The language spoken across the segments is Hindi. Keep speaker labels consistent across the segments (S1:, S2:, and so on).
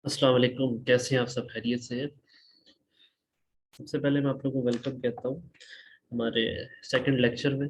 S1: अस्सलाम वालेकुम। कैसे हैं आप? सब खैरियत से हैं? सबसे पहले मैं आप लोगों को वेलकम कहता हूँ हमारे सेकंड लेक्चर में।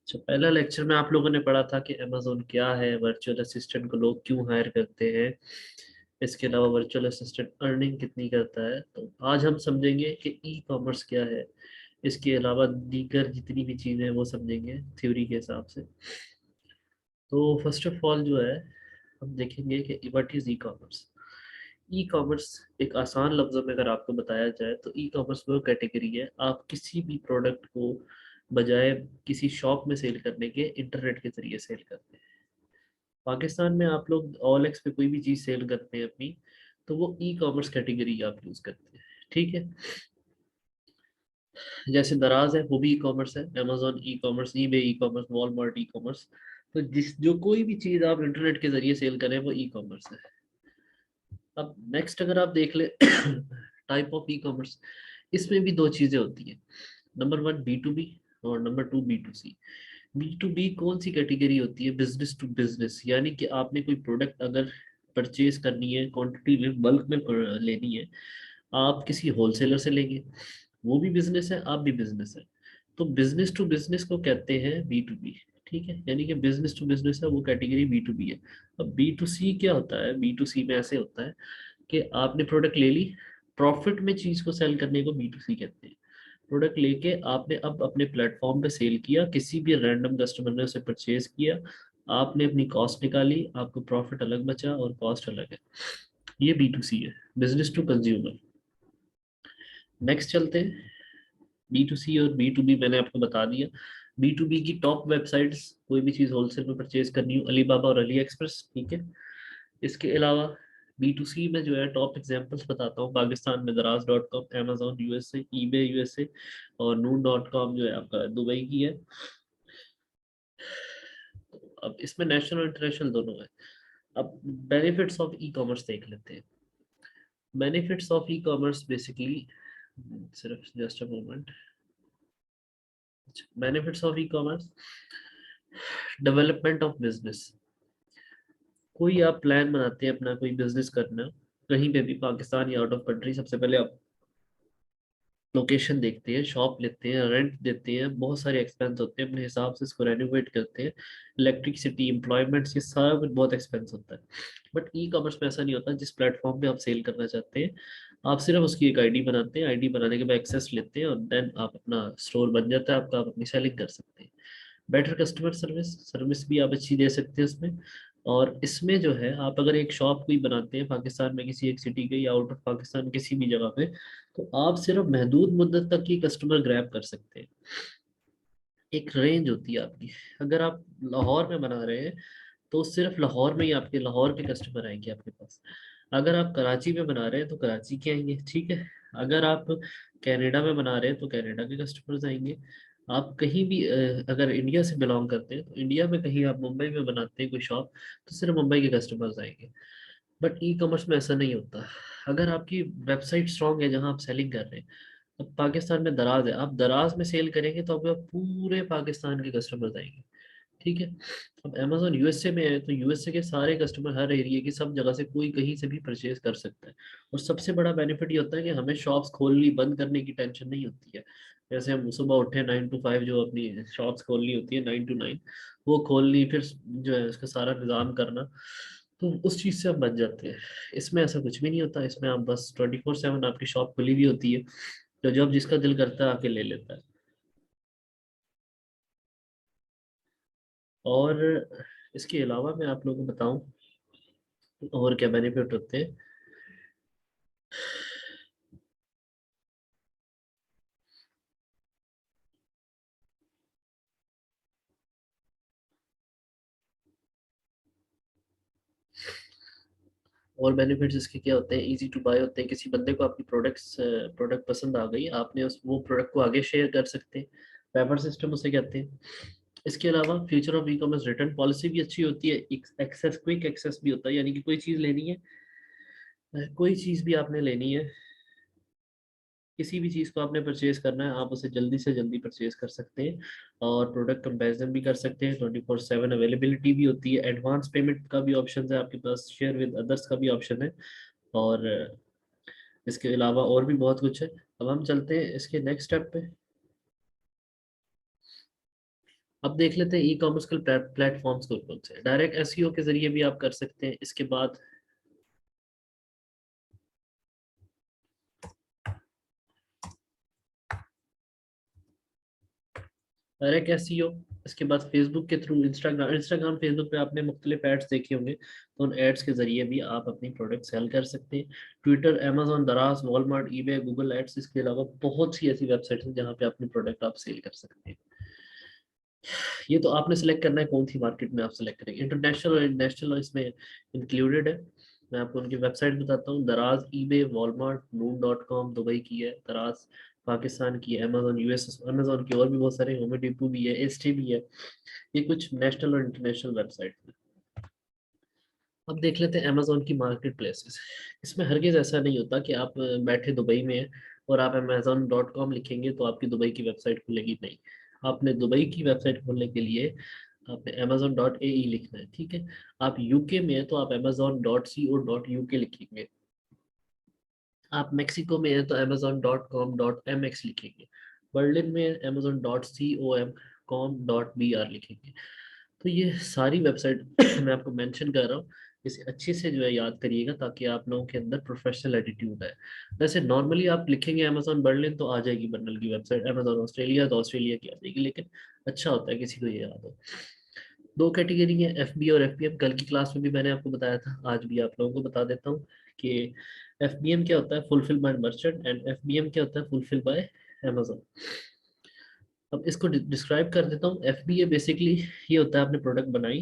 S1: जो पहला लेक्चर में आप लोगों ने पढ़ा था कि अमेजोन क्या है, वर्चुअल असिस्टेंट को लोग क्यों हायर करते हैं, इसके अलावा वर्चुअल असिस्टेंट अर्निंग कितनी करता है। तो आज हम समझेंगे कि ई कॉमर्स क्या है, इसके अलावा दीगर जितनी भी चीज़ें हैं वो समझेंगे थ्योरी के हिसाब से। तो फर्स्ट ऑफ ऑल जो है, हम देखेंगे कि what is e commerce. E commerce एक आसान लफ्ज़ों में अगर आपको बताया जाए तो ई कॉमर्स वो कैटेगरी है, आप किसी भी प्रोडक्ट को बजाय किसी शॉप में सेल करने के इंटरनेट के जरिए सेल करते हैं। पाकिस्तान में आप लोग OLX पे कोई भी चीज़ सेल करते हैं अपनी, तो वो ई कॉमर्स कैटेगरी आप यूज़ करते हैं। ठीक है। जैसे दराज है वो भी ई कॉमर्स है, Amazon e commerce, eBay e commerce, Walmart e commerce. तो जिस जो कोई भी चीज़ आप इंटरनेट के जरिए सेल करें वो ई कॉमर्स है। अब नेक्स्ट अगर आप देख ले टाइप ऑफ ई कॉमर्स, इसमें भी दो चीजें होती हैं। नंबर वन बी और नंबर टू बी। बी कौन सी कैटेगरी होती है? बिजनेस टू बिजनेस, यानी कि आपने कोई प्रोडक्ट अगर परचेज करनी है, क्वांटिटी में बल्क में लेनी है, आप किसी होलसेलर से लेंगे, वो भी बिजनेस है, आप भी बिजनेस है। तो बिजनेस टू बिजनेस को कहते हैं बी। ठीक है, यानी कि बिजनेस टू बिजनेस है वो कैटेगरी बी है। अब बी क्या होता है? बी में ऐसे होता है कि आपने प्रोडक्ट ले ली, प्रॉफिट में चीज को सेल करने को बी कहते हैं। प्रोडक्ट लेके आपने अब अपने प्लेटफॉर्म पे सेल किया, किसी भी रैंडम कस्टमर ने उसे परचेज किया, आपने अपनी कॉस्ट निकाली, आपको प्रॉफिट अलग बचा और कॉस्ट अलग है। ये बी है, बिजनेस टू कंज्यूमर। नेक्स्ट चलते हैं। बी और बी मैंने आपको बता दिया। बी की टॉप वेबसाइट्स, कोई भी चीज़ होलसेल में परचेज करनी हो, अलीबाबा और अली एक्सप्रेस। ठीक है। इसके अलावा बी में जो है टॉप एग्जांपल्स बताता हूँ। पाकिस्तान में दराज.com, अमेजोन यूएसए, ईबे यूएसए और नून.com जो है आपका दुबई की है। अब इसमें नेशनल और इंटरनेशनल दोनों है। अब बेनिफिट्स ऑफ ई कॉमर्स देख लेते हैं। Benefits of e commerce basically, सिर्फ just a moment. Benefits of e commerce, development of business. कोई आप प्लान बनाते हैं अपना कोई बिजनेस करना, कहीं पे भी, पाकिस्तान या आउट ऑफ कंट्री, सबसे पहले आप लोकेशन देखते हैं, शॉप लेते हैं, रेंट देते हैं, बहुत सारे एक्सपेंस होते हैं, अपने हिसाब से इसको रेनोवेट करते हैं, इलेक्ट्रिसिटी, एम्प्लॉयमेंट्स, ये सारा कुछ बहुत एक्सपेंस होता है। बट ई कॉमर्स में ऐसा नहीं होता। जिस प्लेटफॉर्म पे आप सेल करना चाहते हैं, आप सिर्फ उसकी एक आईडी बनाते हैं, आईडी बनाने के बाद एक्सेस लेते हैं और देन आप अपना स्टोर बन जाता है आपका, आप अपनी सेलिंग कर सकते हैं। बेटर कस्टमर सर्विस, सर्विस भी आप अच्छी दे सकते हैं इसमें। और इसमें जो है, आप अगर एक शॉप कोई बनाते हैं पाकिस्तान में किसी एक सिटी के या आउट ऑफ पाकिस्तान किसी भी जगह पे, तो आप सिर्फ महदूद मुद्दत तक ही कस्टमर ग्रैब कर सकते हैं। एक रेंज होती है आपकी। अगर आप लाहौर में बना रहे हैं तो सिर्फ लाहौर में ही आपके लाहौर के कस्टमर आएंगे आपके पास। अगर आप कराची में बना रहे हैं तो कराची के आएंगे। ठीक है। अगर आप कनाडा में बना रहे हैं तो कनाडा के कस्टमर्स आएंगे। आप कहीं भी अगर इंडिया से बिलोंग करते हैं तो इंडिया में कहीं आप मुंबई में बनाते हैं कोई शॉप, तो सिर्फ मुंबई के कस्टमर्स आएंगे। बट ई कॉमर्स में ऐसा नहीं होता। अगर आपकी वेबसाइट स्ट्रांग है जहां आप सेलिंग कर रहे हैं, अब पाकिस्तान में दराज है, आप दराज में सेल करेंगे तो आपके पूरे पाकिस्तान के कस्टमर्स आएंगे। ठीक है। अब अमेजोन यूएसए में है तो यूएसए के सारे कस्टमर, हर एरिया की सब जगह से कोई कहीं से भी परचेज कर सकता है। और सबसे बड़ा बेनिफिट ये होता है कि हमें शॉप्स खोलनी बंद करने की टेंशन नहीं होती है। जैसे हम सुबह उठे 9 to 5, जो अपनी शॉप्स खोलनी होती है 9 to 9, वो खोलनी, फिर जो है उसका सारा निज़ाम करना, तो उस चीज़ से आप बच जाते हैं। इसमें ऐसा कुछ भी नहीं होता। इसमें आप बस 24/7 आपकी शॉप खुली हुई होती है, तो जब जिसका दिल करता है आके ले लेता है। और इसके अलावा मैं आप लोगों को बताऊं और क्या बेनिफिट होते हैं। और बेनिफिट्स इसके क्या होते हैं? इजी टू बाय होते हैं। किसी बंदे को आपकी प्रोडक्ट पसंद आ गई, आपने उस वो प्रोडक्ट को आगे शेयर कर सकते हैं। पेपर सिस्टम उसे कहते हैं। इसके अलावा future of e commerce, return policy भी अच्छी होती है, एक्सेस, क्विक एक्सेस भी होता है, यानी कि कोई चीज़ लेनी है, कोई चीज़ भी आपने लेनी है, किसी भी चीज़ को आपने परचेज करना है, आप उसे जल्दी से जल्दी परचेज कर सकते हैं। और प्रोडक्ट कंपैरिजन भी कर सकते हैं। 24/7 अवेलेबिलिटी भी होती है। एडवांस पेमेंट का भी ऑप्शन है आपके पास, शेयर विद अदर्स का भी ऑप्शन है। और इसके अलावा और भी बहुत कुछ है। अब हम चलते हैं इसके नेक्स्ट स्टेप पे। अब देख लेते हैं ई कॉमर्स के प्लेटफॉर्म्स कौन कौन से हैं। डायरेक्ट एसईओ के जरिए भी आप कर सकते हैं। इसके बाद डायरेक्ट एसईओ, इसके बाद फेसबुक के थ्रू, इंस्टाग्राम फेसबुक पे आपने मुख्तलिफ एड्स देखे होंगे, तो उन एड्स के जरिए भी आप अपनी प्रोडक्ट सेल कर सकते हैं। ट्विटर, अमेजोन, दराज, वॉलमार्ट, ईबे, गूगल एड्स, इसके अलावा बहुत सी ऐसी वेबसाइट्स हैं जहाँ पे अपनी प्रोडक्ट आप सेल कर सकते हैं। ये तो आपने सेलेक्ट करना है कौन सी मार्केट में आप सेलेक्ट करेंगे। इंटरनेशनल और नेशनल इसमें इंक्लूडेड है। मैं आपको उनकी वेबसाइट बताता हूँ। दराज, ईबे, वॉलमार्ट, नून.com दुबई की है, दराज पाकिस्तान की है, अमेजोन यूएस, अमेजोन की और भी बहुत सारे, होमी डिपो भी है, एसटी भी है। ये कुछ नेशनल और इंटरनेशनल वेबसाइट है। अब देख लेते हैं अमेजोन की मार्केट प्लेसेस। इसमें हरगिज ऐसा नहीं होता कि आप बैठे दुबई में हैं और आप अमेजोन.com लिखेंगे तो आपकी दुबई की वेबसाइट खुलेगी, नहीं। आपने दुबई की वेबसाइट खोलने के लिए आपने amazon.ae लिखना है, ठीक है। आप यूके में हैं तो आप amazon.co.uk लिखेंगे। आप मेक्सिको में हैं तो amazon.com.mx लिखेंगे। बर्लिन में amazon.com.br लिखेंगे। तो ये सारी वेबसाइट मैं आपको मेंशन कर रहा हूँ, इसे अच्छे से जो है याद करिएगा ताकि आप लोगों के अंदर प्रोफेशनल एटीट्यूड है। वैसे नॉर्मली आप लिखेंगे अमेजोन बर्लिन तो आ जाएगी बर्लिन की वेबसाइट, अमेजोन ऑस्ट्रेलिया तो ऑस्ट्रेलिया की आ जाएगी, लेकिन अच्छा होता है किसी को ये याद हो। दो कैटेगरी है, एफबी और एफबीएम। कल की क्लास में भी मैंने आपको बताया था, आज भी आप लोगों को बता देता हूँ कि एफबीएम क्या होता है, fulfil bye merchant, and FBM क्या होता है, फुलफिल बाय अमेजोन। अब इसको डिस्क्राइब कर देता हूँ। एफबीए बेसिकली ये होता है, आपने प्रोडक्ट बनाई,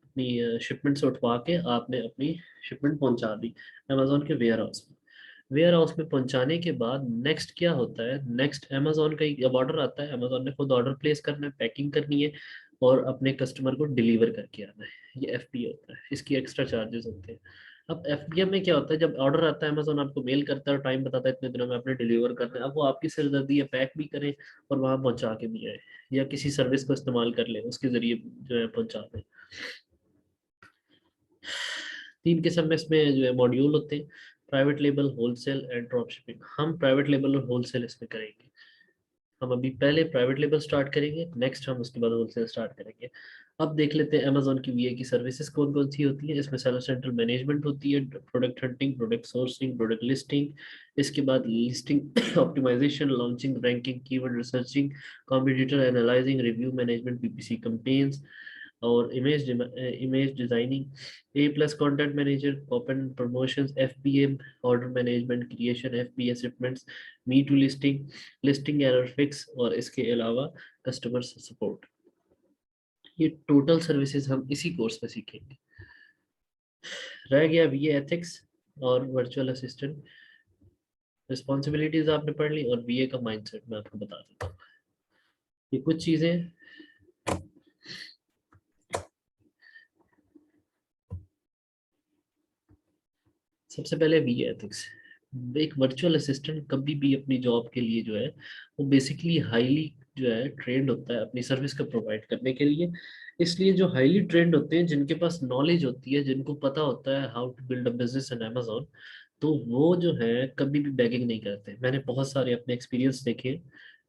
S1: अपनी शिपमेंट से उठवा के आपने अपनी शिपमेंट पहुंचा दी अमेजोन के वेयर हाउस में। वेयर हाउस में पहुंचाने के बाद नेक्स्ट क्या होता है, नेक्स्ट अमेजोन का जब ऑर्डर आता है, अमेजोन ने खुद ऑर्डर प्लेस करना है, पैकिंग करनी है और अपने कस्टमर को डिलीवर करके आना है। ये एफबीए होता है, इसकी एक्स्ट्रा चार्जेस होते हैं। अब एफबीएम में क्या होता है, जब ऑर्डर आता है अमेजोन आपको मेल करता है और टाइम बताता है इतने दिनों में आपने डिलीवर करना है। अब वो आपकी सिरदर्दी है, पैक भी करें और वहां पहुंचा के भी आए, या किसी सर्विस को इस्तेमाल कर ले उसके जरिए जो है पहुंचा दें। तीन किस्म में इसमें जो है मॉड्यूल होते हैं, private label, wholesale and drop shipping. हम प्राइवेट लेबल और होलसेल इसमें करेंगे। हम अभी पहले प्राइवेट लेबल स्टार्ट करेंगे, नेक्स्ट हम उसके बाद होलसेल स्टार्ट करेंगे। अब देख लेते हैं अमेजोन की वीए की सर्विसेज कौन कौन सी होती है। इसमें सेलर सेंटर मैनेजमेंट होती है, product hunting, product sourcing, product listing, इसके बाद listing optimisation, launching, ranking, keyword researching, competitor analysing, review management, PPC campaigns और image designing. A plus content manager, open promotions, FBM, order management, creation, FBA shipments, me too listing, listing error fix और इसके अलावा कस्टमर सपोर्ट। ये टोटल सर्विसेज हम इसी कोर्स में सीखेंगे। रह गया वीए एथिक्स और वर्चुअल असिस्टेंट। रिस्पॉन्सिबिलिटीज आपने पढ़ ली और वीए का माइंडसेट मैं आपको बता देता हूँ। ये कुछ चीजें। सबसे पहले वीए एथिक्स। एक वर्चुअल असिस्टेंट कभी भी अपनी जॉब के लिए जो है वो बेसिकली हाईली जो है ट्रेंड होता है अपनी सर्विस को प्रोवाइड करने के लिए। इसलिए जो हाईली ट्रेंड होते हैं, जिनके पास नॉलेज होती है, जिनको पता होता है how to build a business in Amazon, तो वो जो है कभी भी बैगिंग नहीं करते। मैंने बहुत सारे अपने एक्सपीरियंस देखे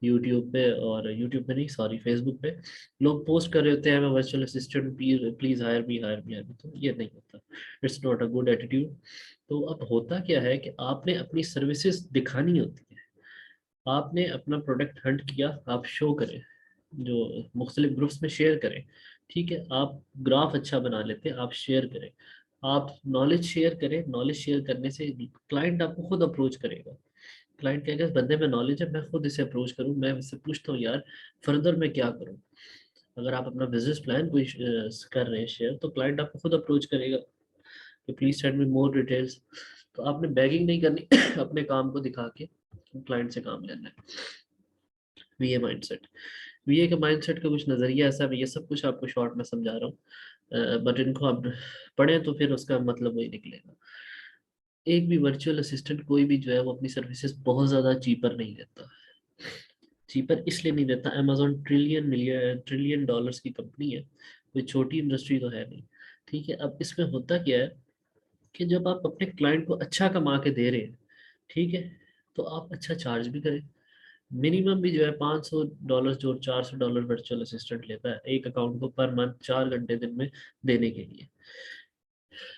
S1: यूट्यूब पे, और यूट्यूब पे नहीं सॉरी फेसबुक पे लोग पोस्ट कर रहे होते हैं, मैं virtual assistant, please please hire me, hire me, hire me. तो ये नहीं होता, it's not a good attitude. तो अब होता क्या है कि आपने अपनी सर्विसेज दिखानी होती है। आपने अपना प्रोडक्ट हंट किया, आप शो करें, जो मुख्तलिफ ग्रुप्स में शेयर करें। ठीक है, आप ग्राफ अच्छा बना लेते हैं, आप शेयर करें, आप नॉलेज शेयर करें। नॉलेज शेयर करने से क्लाइंट आपको खुद अप्रोच करेगा। क्लाइंट कहेगा इस बंदे में नॉलेज है, मैं खुद इसे अप्रोच करूं, मैं इससे पूछता हूँ यार फर्दर मैं क्या करूं। अगर आप अपना बिजनेस प्लान कोई कर रहे हैं शेयर, तो क्लाइंट आपको खुद अप्रोच करेगा कि please send me more details. तो आपने बैगिंग नहीं करनी अपने काम को दिखा के क्लाइंट से काम लेना है। वीए माइंडसेट। वीए के माइंडसेट का कुछ नजरिया ऐसा, मैं ये सब कुछ आपको शॉर्ट में समझा रहा हूँ, बट इनको आप पढ़ें तो फिर उसका मतलब वही निकलेगा। एक भी वर्चुअल असिस्टेंट कोई भी जो है वो अपनी सर्विसेज बहुत ज्यादा चीपर नहीं देता। चीपर इसलिए नहीं देता, Amazon trillion million trillion dollars की कंपनी है, कोई छोटी इंडस्ट्री तो है नहीं। ठीक है, अब इसमें होता क्या है कि जब आप अपने क्लाइंट को अच्छा कमा के दे रहे हैं, ठीक है, तो आप अच्छा चार्ज भी करें। मिनिमम भी जो है $500 जो $400 वर्चुअल असिस्टेंट लेता है एक अकाउंट को पर मंथ 4 घंटे दिन में देने के लिए।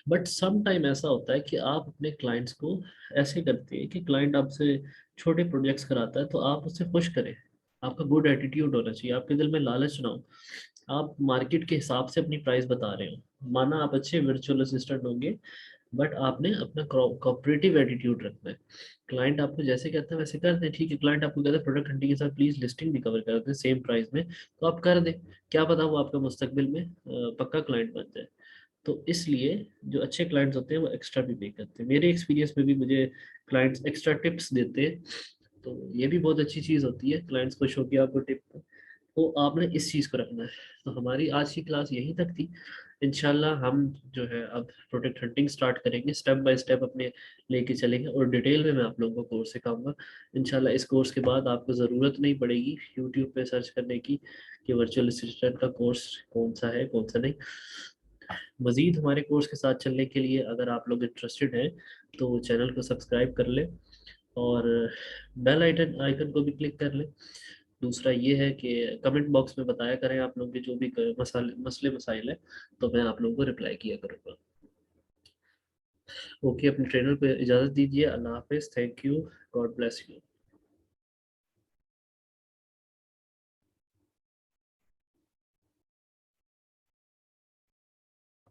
S1: बट सम टाइम ऐसा होता है कि आप अपने क्लाइंट्स को ऐसे करते हैं कि क्लाइंट आपसे छोटे प्रोजेक्ट्स कराता है तो आप उससे खुश करें। आपका गुड एटीट्यूड होना चाहिए, आपके दिल में लालच ना हो। आप मार्केट के हिसाब से अपनी प्राइस बता रहे हो, माना आप अच्छे वर्चुअल असिस्टेंट होंगे, बट आपने अपना कोऑपरेटिव एटीट्यूड रखना है। क्लाइंट आपको जैसे कहते हैं वैसे कर दें, ठीक है। क्लाइंट आपको कहता है प्रोडक्ट हंटिंग के साथ प्लीज लिस्टिंग भी कवर कर दें सेम प्राइस में, तो आप कर दें। क्या पता वो आपका मुस्तकबिल में पक्का क्लाइंट बन जाए। तो इसलिए जो अच्छे क्लाइंट्स होते हैं वो एक्स्ट्रा भी पे करते हैं। मेरे एक्सपीरियंस में भी मुझे क्लाइंट्स एक्स्ट्रा टिप्स देते हैं, तो ये भी बहुत अच्छी चीज़ होती है, क्लाइंट्स खुश होकर आपको टिप। तो आपने इस चीज़ को रखना है। तो हमारी आज की क्लास यहीं तक थी। इंशाल्लाह हम जो है अब प्रोडक्ट हंटिंग स्टार्ट करेंगे, स्टेप बाय स्टेप अपने लेके चलेंगे और डिटेल में मैं आप लोगों को कोर्स सिखाऊंगा। इंशाल्लाह इस कोर्स के बाद आपको ज़रूरत नहीं पड़ेगी यूट्यूब पे सर्च करने की कि वर्चुअल असिस्टेंट का कोर्स कौन सा है कौन सा नहीं। मज़ीद हमारे कोर्स के साथ चलने के लिए अगर आप लोग इंटरेस्टेड हैं तो चैनल को सब्सक्राइब कर लें और बेल आइकन आइकन को भी क्लिक कर लें। दूसरा ये है कि कमेंट बॉक्स में बताया करें आप लोग के जो भी मसले मसाइल है, तो मैं आप लोगों को रिप्लाई किया करूँगा। ओके, अपने ट्रेनर को इजाज़त दीजिए। अल्लाह हाफिज़, thank you, God bless you.